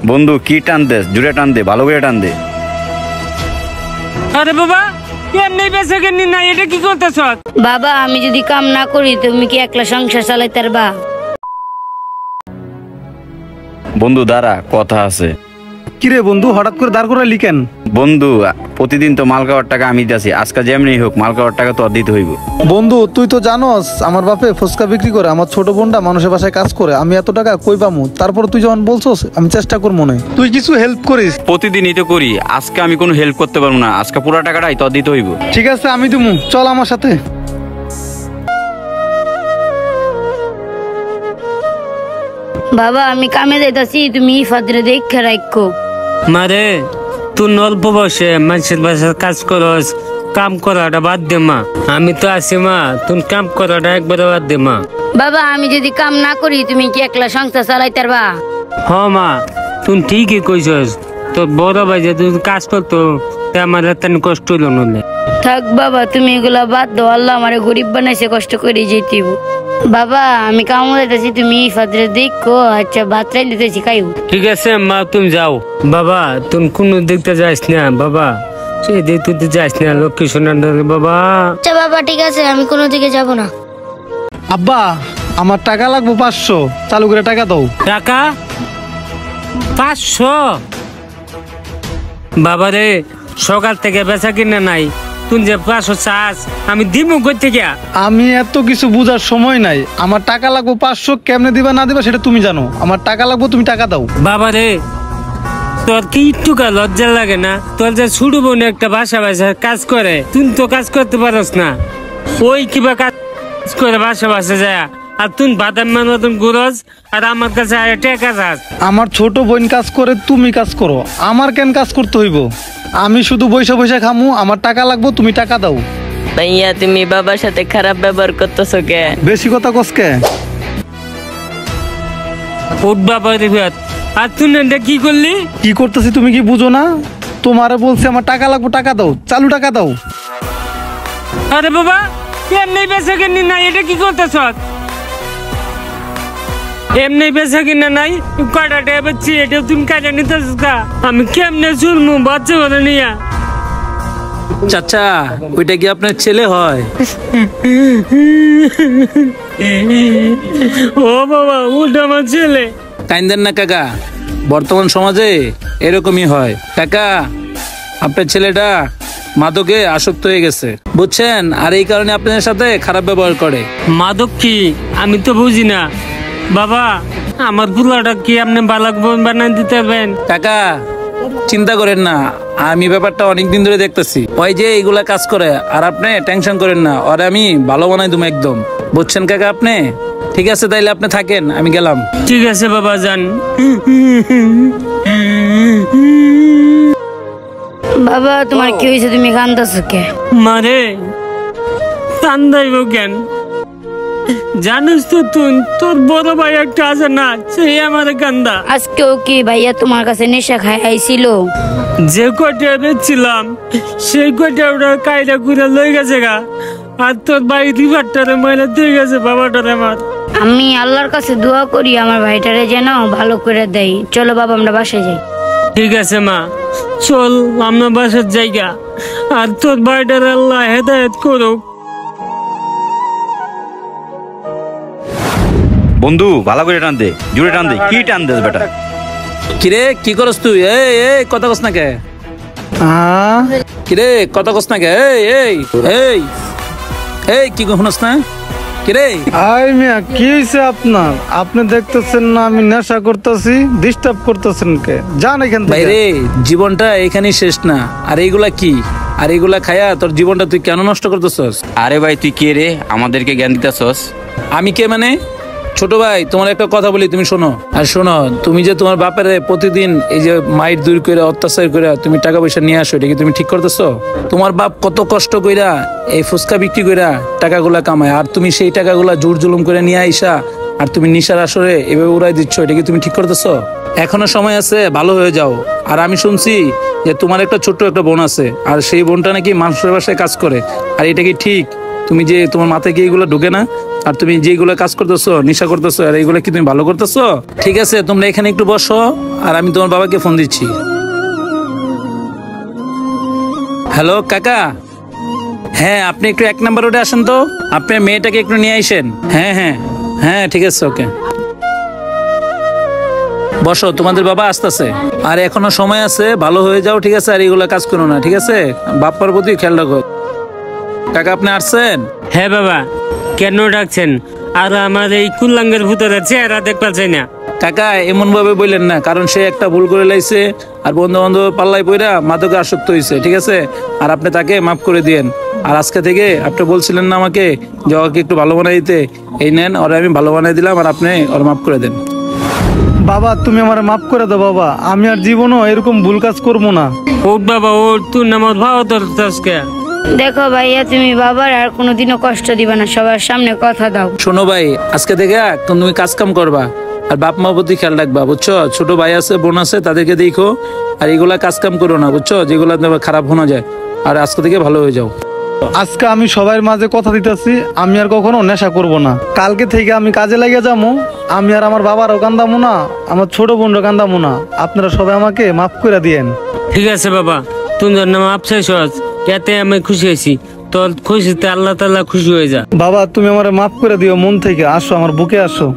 বন্ধু কি টান দে, জুড়ে টান দে, ভালো করে টান দে। আরে বাবা এমনি বেঁচে কেনি না, এটা কি করতেছ? বাবা আমি যদি কাম না করি তুমি কি একলা সংসার চালাইতে পারবা? বন্ধু দাঁড়া, কথা আছে। কিরে বন্ধু হঠাৎ করে দাঁড় করে লিখেন? বন্ধু প্রতিদিন তো মাল খাওয়ার টাকা আমি দিতেছি, আজকে যেমনি হোক মাল খাওয়ার টাকা তো দিতে হইব। বন্ধু তুই তো জানোস আমার বাপে ফুচকা বিক্রি করে, আমার ছোট বোনটা মানুষের বাসায় কাজ করে, আমি এত টাকা কই পামু? তারপর তুই যখন বলছস আমি চেষ্টা করব মনে, তুই কিছু হেল্প করিস। প্রতিদিনই তো করি, আজকে আমি কোনো হেল্প করতে পারবো না, আজকে পুরো টাকাটাই তো দিতে হইব। ঠিক আছে আমি দিমু, চল আমার সাথে। বাবা আমি কামে যাইতাছি, তুমি ফাদরে দেখে রাখো। মারে তুই অল্প বসে মানুষের বাসায় কাজ করস, কাম করাটা বাদ দে মা। আমি তো আছি মা, তুই কাম করাটা একবারে বাদ দে মা। বাবা আমি যদি কাম না করি তুমি কি একলা সংসার চালাইতে পারবা? হ মা তুই ঠিকই কইছস, তোর বড় ভাই যে তুই কাজ করতো আমার তেন কষ্ট হইল নলে। থাক বাবা তুমি এগুলা বাদ দাও, আল্লাহ আমারে গরিব বানাইছে, কষ্ট করে যেতেইব। বাবা আমি কাম যাইতাছি, তুমি ফাদরে দেখো। আচ্ছা ভাত রাই দিতেছি খাইও। ঠিক আছে মা তুমি যাও। বাবা তুই কোনো দেখতে যাস না বাবা, সে দেখতে যাস না, লক্ষ্মী সোনার বাবা। আচ্ছা বাবা ঠিক আছে, আমি কোনো দিকে যাব না। আব্বা আমার টাকা লাগবো 500, চালু করে টাকা দাও। টাকা 500? বাবা রে সকাল থেকে বেচা কিনা নাই, তুই যে 500 চাস আমি দিমু কই থেকে? আমি এত কিছু বুঝার সময় নাই, আমার টাকা লাগবো 500, কেমনে দিবা না দিবা সেটা তুমি জানো, আমার টাকা লাগবো, তুমি টাকা দাও। বাবা রে তোর কি একটু লজ্জা লাগে না? তোর যে ছোট বোন একটা বাসা কাজ করে, তুই তো কাজ করতে পারস না, ওই কিবা কাজ করে বাসা যায়, আর তুই বাদাম মতন গুরস আর আমার কাছে টাকা চাস। আমার ছোট বোন কাজ করে, তুমি কাজ করো, আমার কেন কাজ করতে হইব? আমি শুধু বৈশা বৈশা খামু, আমার টাকা লাগবো, তুমি টাকা দাও। ভাইয়া তুমি বাবার সাথে খারাপ ব্যবহার করতেছো কে? বেশি কথা কসকে? উঠ বাবা রে, আর তুই এটা কি করলি? কি করতেছি তুমি কি বুঝো না? তোমারে বলছি আমার টাকা লাগবো, টাকা দাও, চালু টাকা দাও। আরে বাবা এমনি বেচা কিনি নাই, এটা কি করতেছ? এমনি বেচা কিনা নাই, কয়টা টাকা বেচছি এটা তুমি কাজে নিতেছ? আমি কেমনে চলমু বাচ্চা করে নিয়া? চাচা ওইটা কি আপনার ছেলে হয়? ও বাবা ওটা আমার ছেলে। কাইন্দেন না কাকা, বর্তমান সমাজে এরকমই হয়। কাকা আপনার ছেলেটা মাদকে আসক্ত হয়ে গেছে বুঝছেন, আর এই কারণে আপনাদের সাথে খারাপ ব্যবহার করে। মাদক কি আমি তো বুঝি না বাবা, আমার পুলাটা কি আপনি বালক বানাই দিতে পারবেন? কাকা চিন্তা করেন না, আমি ব্যাপারটা অনেকদিন ধরে দেখতেছি, ওই যে এইগুলা কাজ করে, আর আপনি টেনশন করেন না, ওরে আমি ভালো বানাই দেবো একদম, বুঝছেন কাকা আপনি? ঠিক আছে তাইলে আপনি থাকেন, আমি গেলাম। ঠিক আছে বাবা যান। বাবা তোমার কি হয়েছে, তুমি কান্দাছো কে? মারে কান্দাইব কেন? জানিস তো তুই তোর বড় ভাই একটা আছে না, সেই আমার কান্দা। আজকেও কি ভাইয়া তোমার কাছে নেশা খাই আইছিল? যে কয়টা বেচছিলাম সেই কয়টা ওটা কায়দা করে লই গেছে গা, আর তোর ভাই রিভারটারে ময়লা দিয়ে গেছে বাবাটারে আমার। আমি আল্লাহর কাছে দোয়া করি আমার ভাইটারে যেন ভালো করে দেয়। চলো বাবা আমরা বাসায় যাই। ঠিক আছে মা চল আমরা বাসার জায়গা, আর তোর ভাইটারে আল্লাহ হেদায়েত করুক। বন্ধু ভালো করে টান দে, জুড়ে টান দে। কি টান দে বেটা? কিরে কি করস তুই? এই কথা কস না কে? কিরে কথা কস না কে? এই এই এই কি শুনস না কিরে? আই মিয়া কি হয়েছে আপনার? আপনি দেখতেছেন না আমি নেশা করতেছি, ডিস্টার্ব করতেছেন কে? জান এখান থেকে। ভাইরে জীবনটা এখানেই শেষ না, আর এইগুলা কি? আর এইগুলা খায়া তোর জীবনটা তুই কেন নষ্ট করতেছস? আরে ভাই তুই কে রে, আমাদেরকে জ্ঞান দিতেছস? আমি কে মানে? ছোট ভাই তোমার একটা কথা বলি, তুমি শোনো। আর শোনো, তুমি যে তোমার বাপের প্রতিদিন এই যে মাইর দূর করে অত্যাচার করে তুমি টাকা পয়সা নিয়ে আসো, এটা কি তুমি ঠিক করতেছো? তোমার বাপ কত কষ্ট কইরা এই ফুচকা বিক্রি কইরা টাকাগুলা কামায়, আর তুমি সেই টাকাগুলা জোর জুলুম করে নিয়ে আইসা আর তুমি নিশার আসরে এভাবে উড়াই দিচ্ছ, এটা কি তুমি ঠিক করতেছো? এখনো সময় আছে, ভালো হয়ে যাও। আর আমি শুনছি যে তোমার একটা ছোট্ট একটা বোন আছে, আর সেই বোনটা নাকি মানুষের বাসায় কাজ করে, আর এটা কি ঠিক? তুমি যে তোমার মাথায় কি এগুলো ঢুকে না? আর তুমি যেগুলো কাজ করতেছো, নেশা করতেছো, আর এইগুলো কি তুমি ভালো করতেছো? ঠিক আছে, তোমরা এখানে একটু বসো, আর আমি তোমার বাবাকে ফোন দিচ্ছি। হ্যালো কাকা, হ্যাঁ আপনি একটু 1 নম্বর রোডে আসেন তো, আপনার মেয়েটাকে একটু নিয়ে আসেন। হ্যাঁ হ্যাঁ হ্যাঁ, ঠিক আছে, ওকে। বসো, তোমাদের বাবা আসতেছে। আর এখনো সময় আছে, ভালো হয়ে যাও, ঠিক আছে? আর এগুলো কাজ করো না, ঠিক আছে? বাপ্পার প্রতি খেয়াল রাখো। কাকা আপনি আসছেন? হ্যাঁ বাবা, কেন ডাকছেন? আর আমার এই কুল্লাঙ্গের ভূতের চেহারা দেখতে চাই না। কাকা এমন ভাবে বললেন না, কারণ সে একটা ভুল করে লাইছে, আর বন্ধু বান্ধব পাল্লাই পইরা মাদকে আসক্ত হয়েছে, ঠিক আছে? আর আপনি তাকে মাফ করে দিয়েন। আর আজকে থেকে আপনি বলছিলেন না আমাকে যে ওকে একটু ভালো বানাই দিতে, এই নেন, ওরা আমি ভালো বানাই দিলাম, আর আপনি ওর মাফ করে দেন। বাবা তুমি আমার মাফ করে দাও বাবা, আমি আর জীবনও এরকম ভুল কাজ করবো না। ওট বাবা ওট, তুই নামাজ ভাও তোর আজকে। দেখো ভাইয়া, তুমি বাবার আর কোনোদিনও কষ্ট দিবা না, সবার সামনে কথা দাও। শোনো ভাই, আজকে থেকে এখন তুমি কাজ কাম করবা, আর বাপ মা প্রতি খেয়াল রাখবা, বুঝছো? ছোট ভাই আছে, বোন আছে, তাদেরকে দেখো, আর এগুলা কাজ কাম করো না, বুঝছো? যেগুলা খারাপ শোনা যায়। আর আজকে থেকে ভালো হয়ে যাও। আজকে আমি সবার মাঝে কথা দিতেছি, আমি আর কখনো নেশা করব না। কালকে থেকে আমি কাজে লাগিয়ে যাবো। আমি আর আমার বাবারও কান্দামো না, আমার ছোট বোনরও কান্দামো না। আপনারা সবাই আমাকে মাফ করে দিয়েন। ঠিক আছে বাবা, তুমি নাম আপসাই সহজ, এতে আমি খুশি হয়েছি। তোর খুশিতে আল্লাহ তাআলা খুশি হয়ে যা। বাবা তুমি আমার মাফ করে দিও মন থেকে। আসো আমার বুকে আসো।